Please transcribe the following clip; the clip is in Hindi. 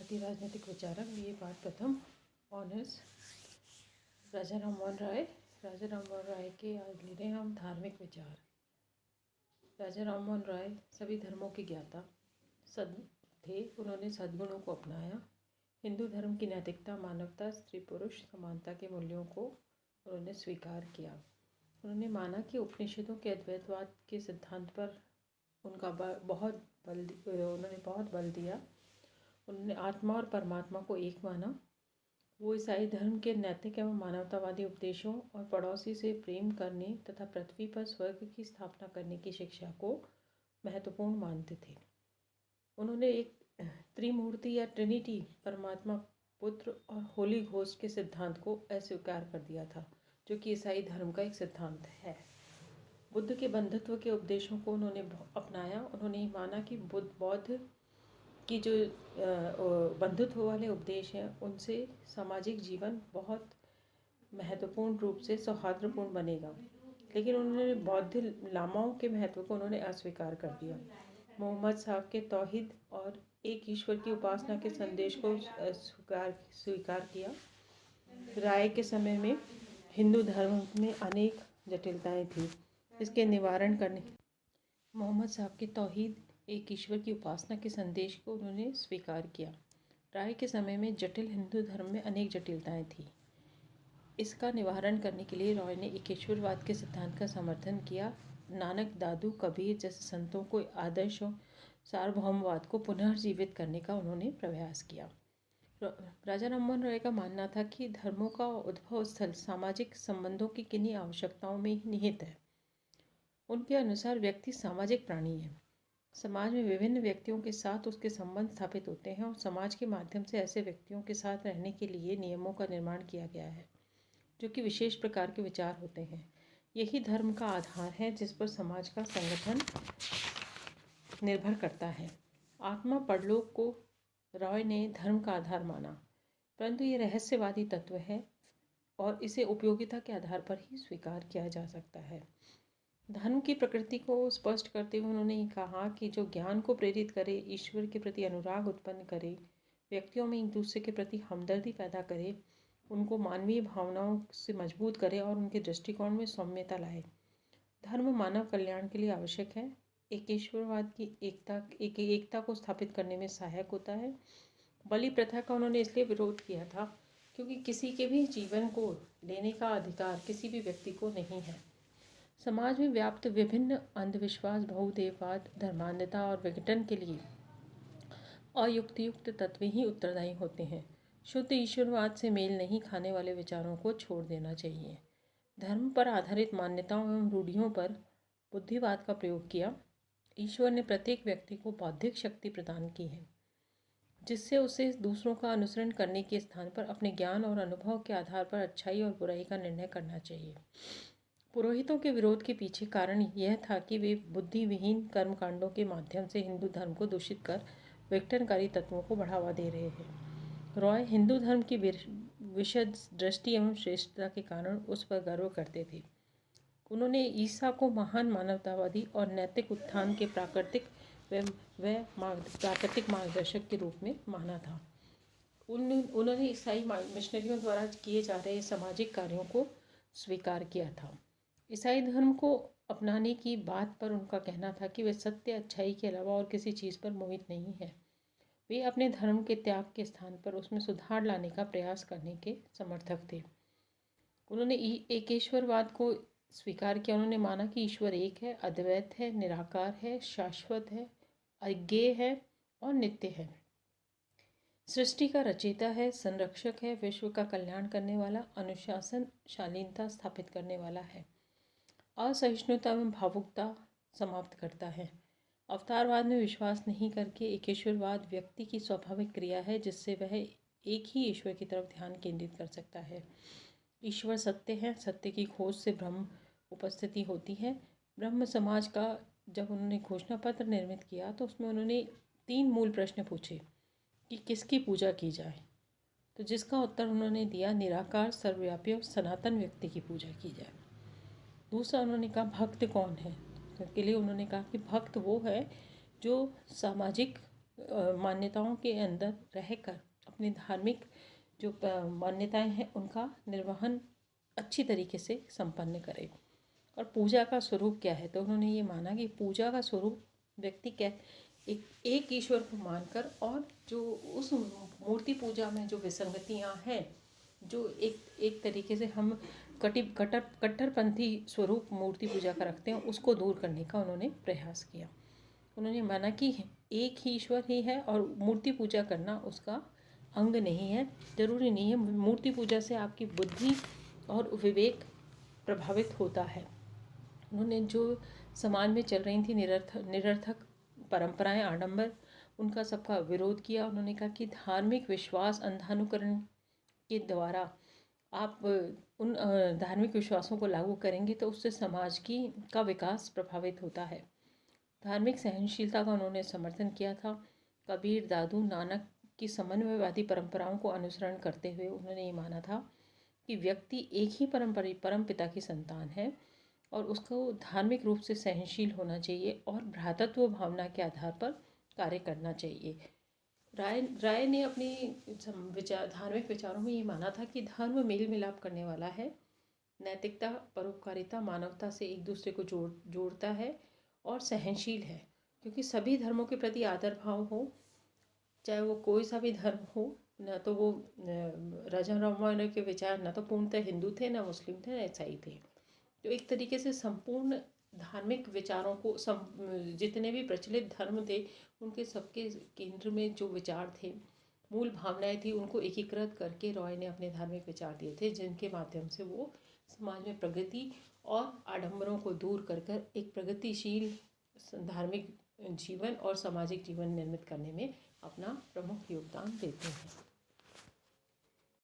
भारतीय राजनीतिक विचारक बी.ए. पाठ प्रथम ऑनर्स राजा राममोहन राय। राजा राममोहन राय के आज ले रहे हैं हम धार्मिक विचार। राजा राममोहन राय सभी धर्मों के ज्ञाता थे। उन्होंने सद्गुणों को अपनाया। हिंदू धर्म की नैतिकता, मानवता, स्त्री पुरुष समानता के मूल्यों को उन्होंने स्वीकार किया। उन्होंने माना कि उपनिषदों के अद्वैतवाद के सिद्धांत पर उन्होंने बहुत बल दिया। उन्होंने आत्मा और परमात्मा को एक माना। वो ईसाई धर्म के नैतिक एवं मानवतावादी उपदेशों और पड़ोसी से प्रेम करने तथा पृथ्वी पर स्वर्ग की स्थापना करने की शिक्षा को महत्वपूर्ण मानते थे। उन्होंने एक त्रिमूर्ति या ट्रिनिटी, परमात्मा, पुत्र और होली घोस्ट के सिद्धांत को अस्वीकार कर दिया था, जो कि ईसाई धर्म का एक सिद्धांत है। बुद्ध के बंधुत्व के उपदेशों को उन्होंने अपनाया। उन्होंने माना कि बौद्ध की जो बंधुत्व वाले उपदेश हैं, उनसे सामाजिक जीवन बहुत महत्वपूर्ण रूप से सौहार्दपूर्ण बनेगा। लेकिन उन्होंने बौद्ध लामाओं के महत्व को उन्होंने अस्वीकार कर दिया। मोहम्मद साहब के तौहीद और एक ईश्वर की उपासना के संदेश को स्वीकार किया। राय के समय में हिंदू धर्म में अनेक जटिलताएं थी। इसके निवारण करने मोहम्मद साहब के तौहीद, एक ईश्वर की उपासना के संदेश को उन्होंने स्वीकार किया। राय के समय में जटिल हिंदू धर्म में अनेक जटिलताएं थी। इसका निवारण करने के लिए रॉय ने एकेश्वरवाद के सिद्धांत का समर्थन किया। नानक, दादू, कबीर जैसे संतों को आदर्श और सार्वभौमवाद को पुनर्जीवित करने का उन्होंने प्रयास किया। राजा राममोहन राय का मानना था कि धर्मों का उद्भव स्थल सामाजिक संबंधों की किन्हीं आवश्यकताओं में ही निहित है। उनके अनुसार व्यक्ति सामाजिक प्राणी है। समाज में विभिन्न व्यक्तियों के साथ उसके संबंध स्थापित होते हैं और समाज के माध्यम से ऐसे व्यक्तियों के साथ रहने के लिए नियमों का निर्माण किया गया है, जो कि विशेष प्रकार के विचार होते हैं। यही धर्म का आधार है जिस पर समाज का संगठन निर्भर करता है। आत्मा, परलोक को रॉय ने धर्म का आधार माना, परंतु ये रहस्यवादी तत्व है और इसे उपयोगिता के आधार पर ही स्वीकार किया जा सकता है। धर्म की प्रकृति को स्पष्ट करते हुए उन्होंने कहा कि जो ज्ञान को प्रेरित करे, ईश्वर के प्रति अनुराग उत्पन्न करे, व्यक्तियों में एक दूसरे के प्रति हमदर्दी पैदा करे, उनको मानवीय भावनाओं से मजबूत करे और उनके दृष्टिकोण में सौम्यता लाए। धर्म मानव कल्याण के लिए आवश्यक है। एकेश्वरवाद की एकता को स्थापित करने में सहायक होता है। बलि प्रथा का उन्होंने इसलिए विरोध किया था क्योंकि किसी के भी जीवन को लेने का अधिकार किसी भी व्यक्ति को नहीं है। समाज में व्याप्त विभिन्न अंधविश्वास, बहुदेववाद, धर्मांधता और विघटन के लिए अयुक्तियुक्त तत्व ही उत्तरदायी होते हैं। शुद्ध ईश्वरवाद से मेल नहीं खाने वाले विचारों को छोड़ देना चाहिए। धर्म पर आधारित मान्यताओं एवं रूढ़ियों पर बुद्धिवाद का प्रयोग किया। ईश्वर ने प्रत्येक व्यक्ति को बौद्धिक शक्ति प्रदान की है, जिससे उसे दूसरों का अनुसरण करने के स्थान पर अपने ज्ञान और अनुभव के आधार पर अच्छाई और बुराई का निर्णय करना चाहिए। पुरोहितों के विरोध के पीछे कारण यह था कि वे बुद्धिविहीन कर्मकांडों के माध्यम से हिंदू धर्म को दूषित कर विघटनकारी तत्वों को बढ़ावा दे रहे हैं। रॉय हिंदू धर्म की विशद दृष्टि एवं श्रेष्ठता के कारण उस पर गर्व करते थे। उन्होंने ईसा को महान मानवतावादी और नैतिक उत्थान के प्राकृतिक मार्गदर्शक के रूप में माना था। उन्होंने ईसाई मिशनरियों द्वारा किए जा रहे सामाजिक कार्यों को स्वीकार किया था। ईसाई धर्म को अपनाने की बात पर उनका कहना था कि वे सत्य, अच्छाई के अलावा और किसी चीज़ पर मोहित नहीं है। वे अपने धर्म के त्याग के स्थान पर उसमें सुधार लाने का प्रयास करने के समर्थक थे। उन्होंने एकेश्वरवाद को स्वीकार किया। उन्होंने माना कि ईश्वर एक है, अद्वैत है, निराकार है, शाश्वत है, अज्ञेय है और नित्य है। सृष्टि का रचयिता है, संरक्षक है, विश्व का कल्याण करने वाला, अनुशासन, शालीनता स्थापित करने वाला है, असहिष्णुता एवं भावुकता समाप्त करता है। अवतारवाद में विश्वास नहीं करके एकेश्वरवाद व्यक्ति की स्वाभाविक क्रिया है, जिससे वह एक ही ईश्वर की तरफ ध्यान केंद्रित कर सकता है। ईश्वर सत्य है। सत्य की खोज से ब्रह्म उपस्थिति होती है। ब्रह्म समाज का जब उन्होंने घोषणा पत्र निर्मित किया तो उसमें उन्होंने 3 मूल प्रश्न पूछे कि किसकी पूजा की जाए, तो जिसका उत्तर उन्होंने दिया, निराकार, सर्वव्यापी और सनातन व्यक्ति की पूजा की जाए। दूसरा उन्होंने कहा भक्त कौन है, इसके लिए उन्होंने कहा कि भक्त वो है जो सामाजिक मान्यताओं के अंदर रहकर अपनी धार्मिक जो मान्यताएं हैं उनका निर्वहन अच्छी तरीके से संपन्न करें। और पूजा का स्वरूप क्या है, तो उन्होंने ये माना कि पूजा का स्वरूप व्यक्ति क्या एक ईश्वर को मानकर, और जो उस मूर्ति पूजा में जो विसंगतियां हैं, जो एक तरीके से हम कट्टरपंथी स्वरूप मूर्ति पूजा का रखते हैं, उसको दूर करने का उन्होंने प्रयास किया। उन्होंने माना कि एक ही ईश्वर ही है और मूर्ति पूजा करना उसका अंग नहीं है, ज़रूरी नहीं है। मूर्ति पूजा से आपकी बुद्धि और विवेक प्रभावित होता है। उन्होंने जो समाज में चल रही थी निरर्थक परंपराएं, आडंबर, उनका सबका विरोध किया। उन्होंने कहा कि धार्मिक विश्वास अंधानुकरण के द्वारा आप उन धार्मिक विश्वासों को लागू करेंगे तो उससे समाज का विकास प्रभावित होता है। धार्मिक सहनशीलता का उन्होंने समर्थन किया था। कबीर, दादू, नानक की समन्वयवादी परंपराओं को अनुसरण करते हुए उन्होंने ये माना था कि व्यक्ति एक ही परम पिता की संतान है और उसको धार्मिक रूप से सहनशील होना चाहिए और भ्रातृत्व भावना के आधार पर कार्य करना चाहिए। राय ने अपनी धार्मिक विचारों में ये माना था कि धर्म मेल मिलाप करने वाला है, नैतिकता, परोपकारिता, मानवता से एक दूसरे को जोड़ता है और सहनशील है, क्योंकि सभी धर्मों के प्रति आदर भाव हो, चाहे वो कोई सा भी धर्म हो। न तो वो राजा राममोहन के विचार न तो पूर्णतः हिंदू थे, न मुस्लिम थे, न ईसाई थे। जो एक तरीके से संपूर्ण धार्मिक विचारों को जितने भी प्रचलित धर्म थे उनके सबके केंद्र में जो विचार थे, मूल भावनाएं थी, उनको एकीकृत करके रॉय ने अपने धार्मिक विचार दिए थे, जिनके माध्यम से वो समाज में प्रगति और आडंबरों को दूर कर एक प्रगतिशील धार्मिक जीवन और सामाजिक जीवन निर्मित करने में अपना प्रमुख योगदान देते हैं।